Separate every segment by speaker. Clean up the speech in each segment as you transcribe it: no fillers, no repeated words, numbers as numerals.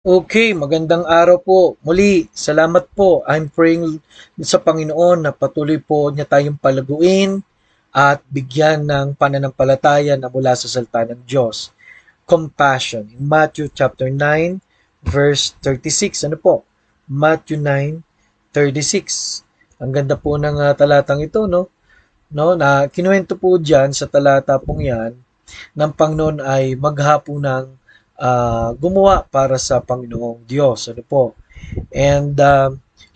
Speaker 1: Okay, magandang araw po. Muli, salamat po. I'm praying sa Panginoon na patuloy po niya tayong palaguin at bigyan ng pananampalataya na mula sa salita ng Diyos. Compassion. In Matthew chapter 9, verse 36. Ano po? Matthew 9:36. Ang ganda po ng talatang ito, no? No, na kinuwento po diyan sa talata pong 'yan ng Panginoon ay maghapon ng gumawa para sa Panginoong Diyos. Ano po? And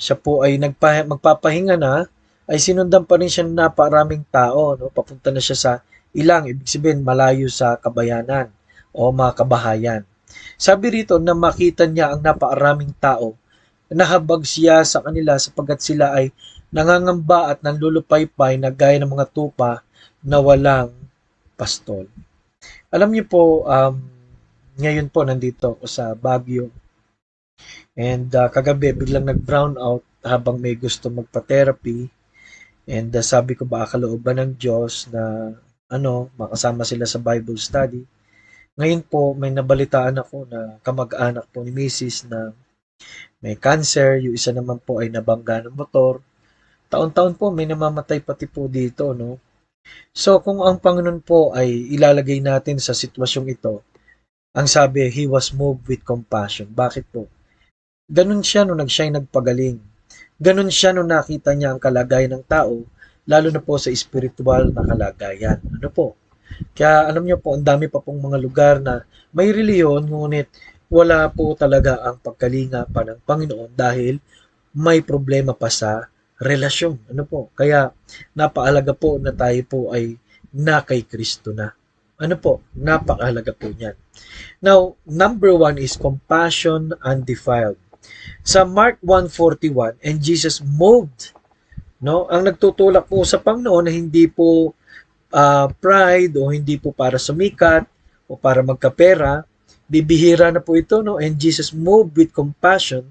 Speaker 1: siya po ay magpapahinga na, ay sinundan pa rin siya ng naparaming tao. No? Papunta na siya sa ilang, ibig sabihin malayo sa kabayanan o mga kabahayan. Sabi rito na makita niya ang napaaraming tao, nahabag siya sa kanila sapagkat sila ay nangangamba at nanlulupaypay na gaya ng mga tupa na walang pastol. Alam niyo po, ngayon po nandito ako sa Baguio and kagabi biglang nag-brown out habang may gusto magpa-therapy and sabi ko baka kalooban ng Diyos na makasama sila sa Bible study. Ngayon po may nabalitaan ako na kamag-anak po ni Mrs. na may cancer, yung isa naman po ay nabangga ng motor. Taon-taon po may namamatay pati po dito, no? So kung ang Panginoon po ay ilalagay natin sa sitwasyong ito, ang sabi, He was moved with compassion. Bakit po? Ganun siya nung siya'y nagpagaling. Ganun siya nung nakita niya ang kalagayan ng tao, lalo na po sa espiritual na kalagayan. Ano po? Kaya alam niyo po, ang dami pa pong mga lugar na may reliyon, ngunit wala po talaga ang pagkalinga pa ng Panginoon dahil may problema pa sa relasyon. Ano po? Kaya napaalaga po na tayo po ay na kay Kristo na. Ano po? Napakahalaga po niyan. Now, number one is compassion undefiled. Sa Mark 1:41, and Jesus moved, no? Ang nagtutulak po sa Panginoon na hindi po pride o hindi po para sumikat o para magkapera, bibihira na po ito, no? And Jesus moved with compassion,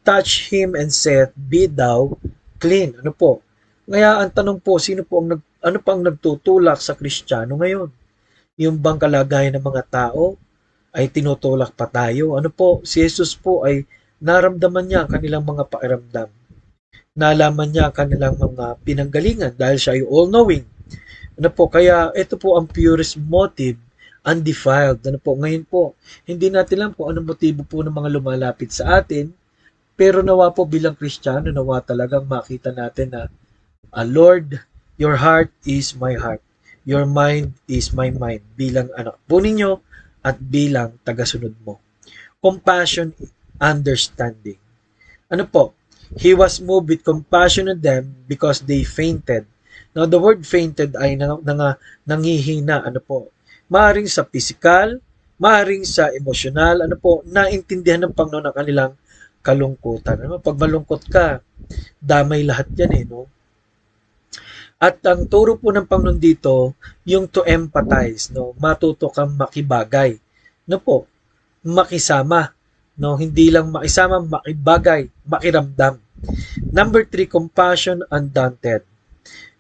Speaker 1: touched him and said, "Be thou clean." Ano po? Kaya ang tanong po, ano pang nagtutulak sa Kristiyano ngayon? Yung bang kalagayan ng mga tao ay tinutulak pa tayo? Ano po, si Jesus po ay naramdaman niya ang kanilang mga pakiramdam. Nalaman niya ang kanilang mga pinanggalingan dahil siya ay all-knowing. Ano po, kaya ito po ang purest motive, undefiled. Ano po, ngayon po, hindi natin lang kung anong motibo po ng mga lumalapit sa atin, pero nawa po bilang Kristiyano, nawa talagang makita natin na, Lord, your heart is my heart. Your mind is my mind bilang anak po ninyo at bilang tagasunod mo. Compassion, understanding. Ano po? He was moved with compassion on them because they fainted. Now, the word fainted ay nangihina. Ano po? Maaring sa physical, maaring sa emosyonal. Ano po? Naintindihan ng Panginoon ang kanilang kalungkutan. Ano? Pag malungkot ka, damay lahat yan eh, no? At ang turo po ng Panginoon dito, yung to empathize, no? Matuto kang makibagay. No po? Makisama. No? Hindi lang makisama, makibagay, makiramdam. Number 3, compassion undaunted.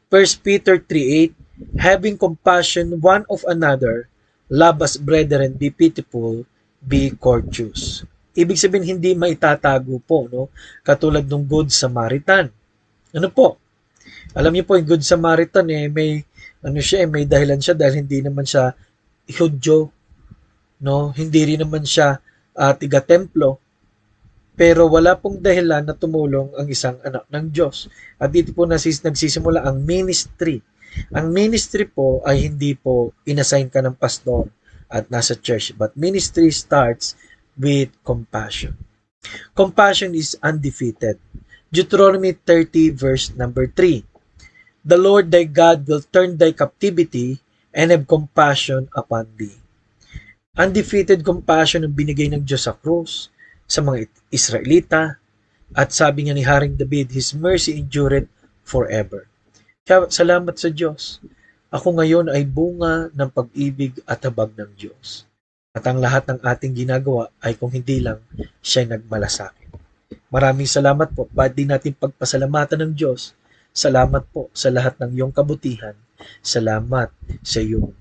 Speaker 1: 1 Peter 3:8, having compassion one of another, love as brethren, be pitiful, be courteous. Ibig sabihin hindi maitatago po, no? Katulad ng Good Samaritan. Ano po? Alam niyo po, yung Good Samaritan may dahilan siya dahil hindi naman siya Hudyo, no? Hindi rin naman siya tiga-templo, pero wala pong dahilan na tumulong ang isang anak ng Diyos. At dito po nagsisimula ang ministry. Ang ministry po ay hindi po inassign ka ng pastor at nasa church, but ministry starts with compassion. Compassion is undefeated. Deuteronomy 30 verse number 3. The Lord thy God will turn thy captivity and have compassion upon thee. Undefeated compassion ang binigay ng Diyos sa krus sa mga Israelita, at sabi nga ni Haring David, His mercy endureth forever. Kaya salamat sa Diyos. Ako ngayon ay bunga ng pag-ibig at habag ng Diyos. At ang lahat ng ating ginagawa ay kung hindi lang siya'y nagmalasakit. Maraming salamat po. Pwede natin pagpasalamatan ng Diyos. Salamat po sa lahat ng iyong kabutihan. Salamat sa iyong